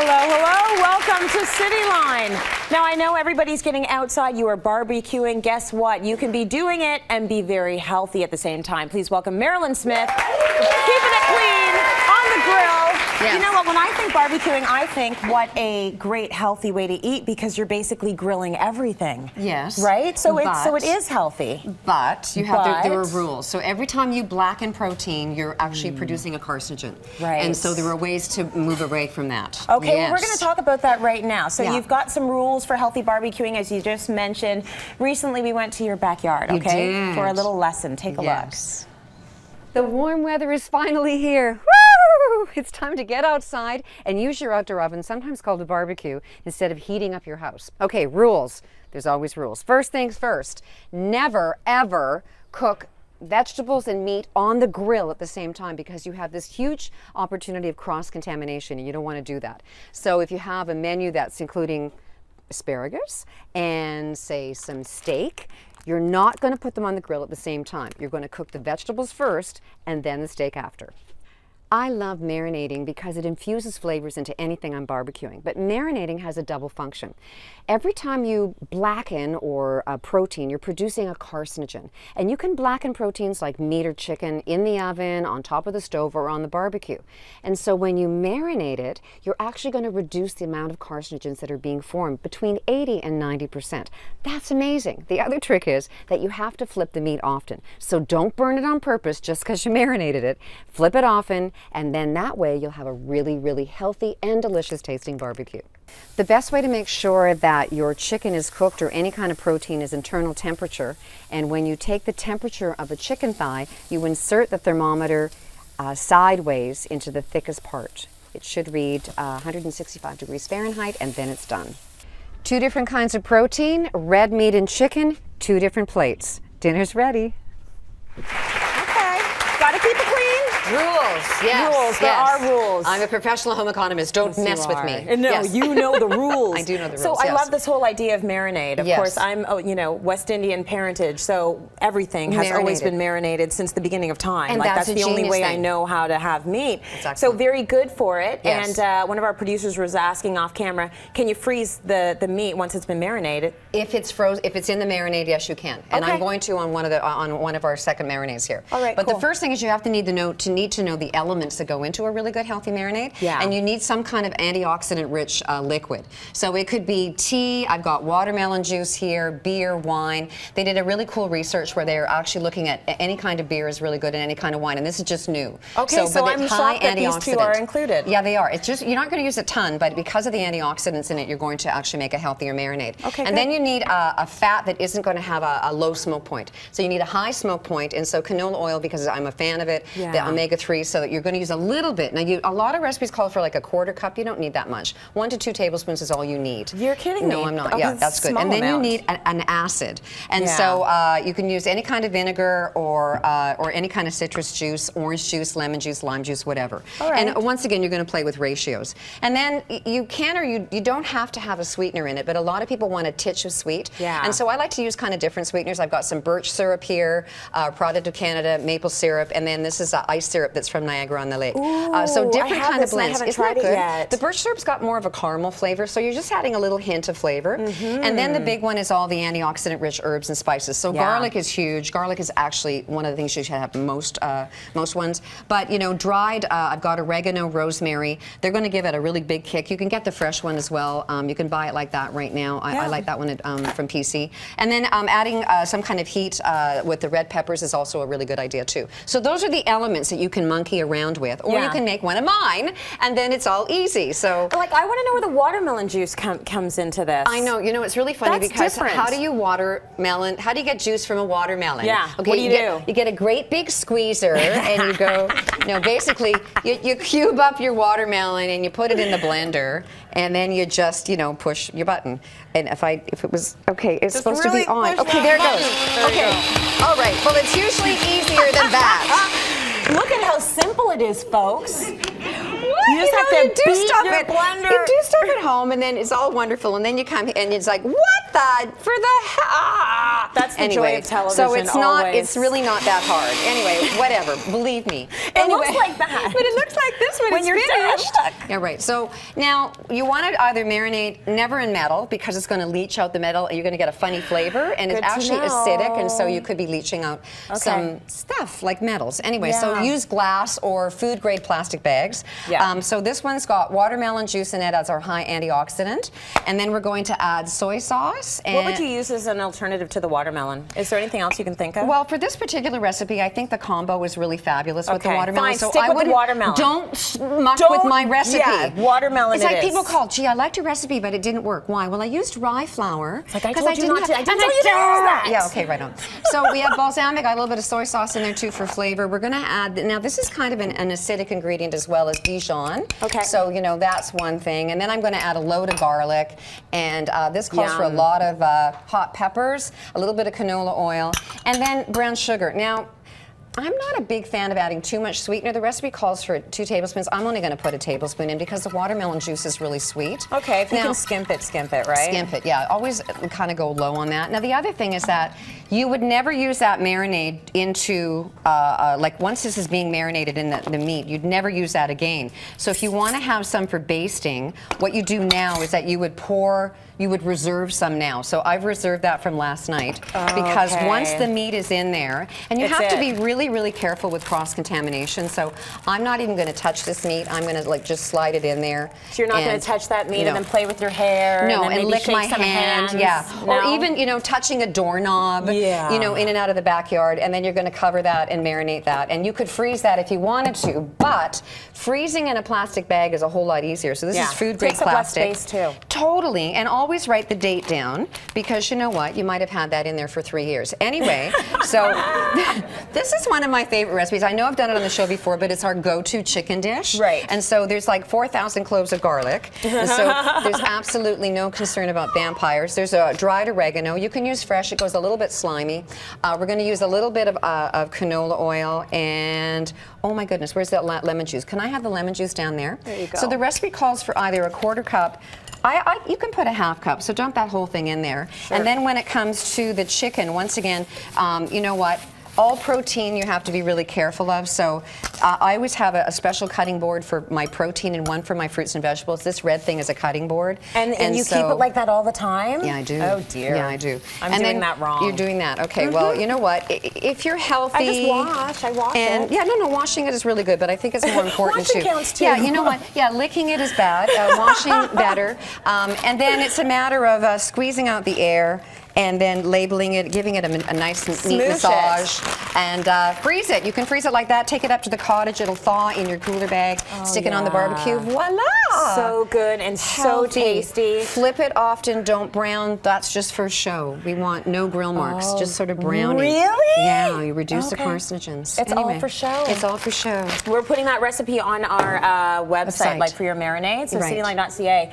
Hello, hello. Welcome to City Line. Now, I know everybody's getting outside. You are barbecuing. Guess what? You can be doing it and be very healthy at the same time. Please welcome Mairlyn Smith. Keeping it clean on the grill. Yes. You know what? When I think barbecuing, I think what a great healthy way to eat because you're basically grilling everything. Yes. Right? So it is healthy. But you have there are rules. So every time you blacken protein, you're actually producing a carcinogen. Right. And so there are ways to move away from that. Okay, yes. well, we're going to talk about that right now. So you've got some rules for healthy barbecuing, as you just mentioned. Recently, we went to your backyard, okay, for a little lesson. Take a look. The warm weather is finally here. Woo! It's time to get outside and use your outdoor oven, sometimes called a barbecue, instead of heating up your house. Okay, rules. There's always rules. First things first, never, ever cook vegetables and meat on the grill at the same time because you have this huge opportunity of cross-contamination and you don't want to do that. So if you have a menu that's including asparagus and say some steak, you're not going to put them on the grill at the same time. You're going to cook the vegetables first and then the steak after. I love marinating because it infuses flavors into anything I'm barbecuing, but marinating has a double function. Every time you blacken or protein, you're producing a carcinogen. And you can blacken proteins like meat or chicken in the oven, on top of the stove, or on the barbecue. And so when you marinate it, you're actually going to reduce the amount of carcinogens that are being formed between 80 and 90%. That's amazing. The other trick is that you have to flip the meat often. So don't burn it on purpose just because you marinated it. Flip it often, and then that way you'll have a really, really healthy and delicious tasting barbecue. The best way to make sure that your chicken is cooked or any kind of protein is internal temperature. And when you take the temperature of a chicken thigh, you insert the thermometer sideways into the thickest part. It should read 165 degrees Fahrenheit, and then it's done. 2 different kinds of protein, red meat and chicken, 2 different plates. Dinner's ready. Okay, gotta keep it clean. Rules, yes. Rules, there are rules. I'm a professional home economist. Don't mess with me. No, you know the rules. I do know the rules, So I love this whole idea of marinade. Of course, I'm, West Indian parentage, so everything has always been marinated since the beginning of time. And like that's the only way I know how to have meat. So very good for it. Yes. And one of our producers was asking off camera, can you freeze the meat once it's been marinated? If it's frozen, if it's in the marinade, yes, you can. And I'm going to on one of our second marinades here. All right, but the first thing is you have to need to know the elements that go into a really good healthy marinade. Yeah. And you need some kind of antioxidant-rich liquid. So it could be tea. I've got watermelon juice here, beer, wine. They did a really cool research where they're actually looking at any kind of beer is really good and any kind of wine. And this is just new. Okay, so I'm shocked that these two are included. Yeah, they are. It's just you're not going to use a ton, but because of the antioxidants in it, you're going to actually make a healthier marinade. Okay. And then you need a fat that isn't going to have a low smoke point. So you need a high smoke point, and so canola oil, because I'm a fan of it, the omega-3, so that you're going to use a little bit. Now, a lot of recipes call for like a quarter cup. You don't need that much. 1 to 2 tablespoons is all you need. You're kidding me. No, I'm not. Oh, Yeah, that's good. And then you need an acid. And so you can use any kind of vinegar or any kind of citrus juice, orange juice, lemon juice, lime juice, whatever. And once again, you're going to play with ratios. And then you can or you don't have to have a sweetener in it, but a lot of people want a titch of sweet. Yeah. And so I like to use kind of different sweeteners. I've got some birch syrup here, product of Canada, maple syrup, and then this is ice syrup that's from Niagara-on-the-Lake. So different kind of blends. Isn't that good? Yet. The birch syrup's got more of a caramel flavor, so you're just adding a little hint of flavor. And then the big one is all the antioxidant-rich herbs and spices. So garlic is huge. Garlic is actually one of the things you should have most ones. But dried, I've got oregano, rosemary. They're going to give it a really big kick. You can get the fresh one as well. You can buy it like that right now. I like that one from PC. And then adding some kind of heat with the red peppers is also a really good idea too. So those are the elements that you can monkey around with, or you can make one of mine, and then it's all easy. So, like, I want to know where the watermelon juice comes into this. I know. It's really funny because how do you watermelon? How do you get juice from a watermelon? Yeah. Okay. What do you do? You get a great big squeezer, and you go. Basically, you cube up your watermelon and you put it in the blender, and then you just push your button. And if it was okay, it's just supposed to be on. Okay, there it goes. Okay. All right. Well, it's usually easier than that. Look at how simple it is, folks. You just have to beat your blender. You do stuff at home, and then it's all wonderful, and then you come and it's like, what the for the hell? That's the joy of television. So it's not. always. It's really not that hard. Anyway, whatever. Believe me. It looks like that, but it looks like this when it's you're finished. done. Yeah, right. So now you want to either marinate, never in metal, because it's going to leach out the metal, and you're going to get a funny flavor, and Good it's to actually know. acidic, and so you could be leaching out some stuff like metals. Anyway, so Yeah. use glass or food-grade plastic bags. Yeah. So this one's got watermelon juice in it as our high antioxidant, and then we're going to add soy sauce. And What would you use as an alternative to the watermelon? Is there anything else you can think of? well, for this particular recipe, I think the combo is really fabulous with the Okay, watermelon. fine, So stick I with the wouldn't- watermelon. Don't muck with my recipe. Yeah, watermelon It's it like is. people call, gee, I liked your recipe, but it didn't work. Why? Well, I used rye flour. Like I 'cause told you not to. I didn't tell you to use that. Yeah, okay, right on. So we have balsamic, a little bit of soy sauce in there too for flavor. We're going to add, now this is kind of an acidic ingredient as well as Dijon. Okay. So, you know, that's one thing. And then I'm going to add a load of garlic. And this calls for a Yum. lot of hot peppers, a little bit of canola oil, and then brown sugar. Now, I'm not a big fan of adding too much sweetener. The recipe calls for 2 tablespoons. I'm only going to put a tablespoon in because the watermelon juice is really sweet. Okay, if you Now, can skimp it, right? skimp it, yeah. Always kind of go low on that. Now, the other thing is that you would never use that marinade into, like once this is being marinated in the meat, you'd never use that again. So if you want to have some for basting, what you do now is that you would reserve some now. So I've reserved that from last night because Okay. once the meat is in there, and you It's have to it. be really, really careful with cross-contamination. So I'm not even going to touch this meat. I'm going to like just slide it in there. So you're not going and- to touch that meat No. and then play with your hair No, and then and maybe lick shake my some hand, hands? yeah. Or No? even, you know, touching a doorknob, Yeah. you know, in and out of the backyard, and then you're going to cover that and marinate that. And you could freeze that if you wanted to, but freezing in a plastic bag is a whole lot easier. So this Yeah. is food-grade Takes up less plastic. space, too. Totally, and always write the date down, because you know what? You might have had that in there for 3 years. Anyway, so this is one of my favorite recipes. I know I've done it on the show before, but it's our go-to chicken dish. Right. And so there's like 4,000 cloves of garlic. And so there's absolutely no concern about vampires. There's a dried oregano. You can use fresh. It goes a little bit slimy. We're going to use a little bit of canola oil and, oh my goodness, where's that lemon juice? Can I have the lemon juice down there? There you go. So the recipe calls for either a 1/4 cup. You can put a 1/2 cup, so dump that whole thing in there. Sure. And then when it comes to the chicken, once again, you know what? All protein you have to be really careful of. So I always have a special cutting board for my protein and one for my fruits and vegetables. This red thing is a cutting board. And you keep it like that all the time? Yeah, I do. Oh, dear. Yeah, I do. I'm and doing then that wrong. You're doing that. Okay, well, you know what? If you're healthy... I wash and, it. Yeah, no, washing it is really good, but I think it's more important Washing too. counts, too. Yeah, you know what? Yeah, licking it is bad. Washing better. And then it's a matter of squeezing out the air and then labeling it, giving it a nice, neat Smoosh massage, and freeze it. You can freeze it like that. Take it up to the cottage. It'll thaw in your cooler bag. Stick it on the yeah. barbecue. Voila! So good and so Healthy. tasty. Flip it often, don't brown. That's just for show. We want no grill marks, just sort of browning. Really? Yeah, you reduce the Okay. carcinogens. It's all for show. It's all for show. We're putting that recipe on our website, Website. like for your marinades, so Right. cityline.ca.